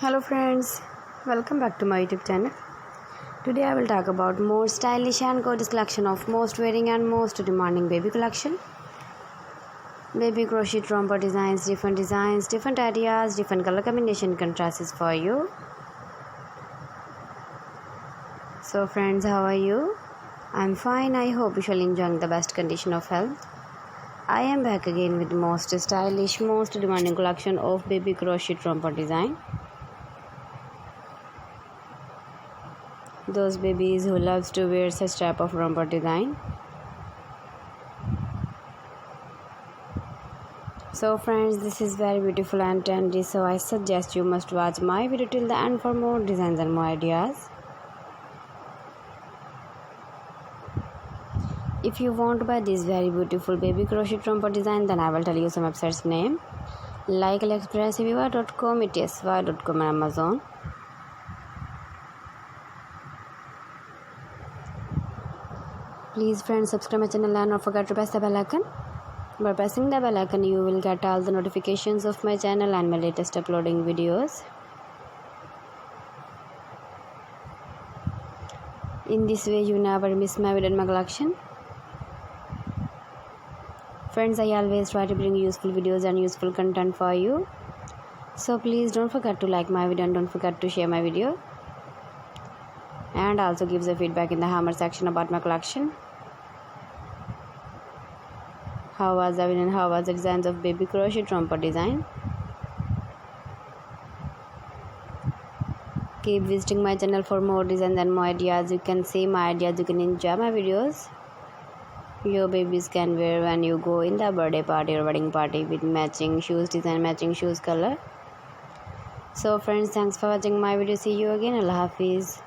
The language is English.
Hello friends, welcome back to my YouTube channel. Today I will talk about more stylish and gorgeous collection of most wearing and most demanding baby collection. Baby crochet romper designs, different ideas, different color combination contrasts for you. So friends, how are you? I'm fine. I hope you shall enjoy the best condition of health. I am back again with the most stylish, most demanding collection of baby crochet romper design. Those babies who loves to wear such type of romper design. So friends, this is very beautiful and trendy, so I suggest you must watch my video till the end for more designs and more ideas. If you want to buy this very beautiful baby crochet romper design, then I will tell you some websites name like AliExpress, Viva.com, ETSY.com and Amazon. Please friends, subscribe my channel and don't forget to press the bell icon. By pressing the bell icon, you will get all the notifications of my channel and my latest uploading videos. In this way, you never miss my video and my collection. Friends, I always try to bring useful videos and useful content for you. So please don't forget to like my video and don't forget to share my video. And also give the feedback in the hammer section about my collection. How was the video and how was the designs of baby crochet romper design? Keep visiting my channel for more designs and more ideas. You can see my ideas, you can enjoy my videos. Your babies can wear when you go in the birthday party or wedding party with matching shoes design, matching shoes color. So friends, thanks for watching my video. See you again. Allah Hafiz.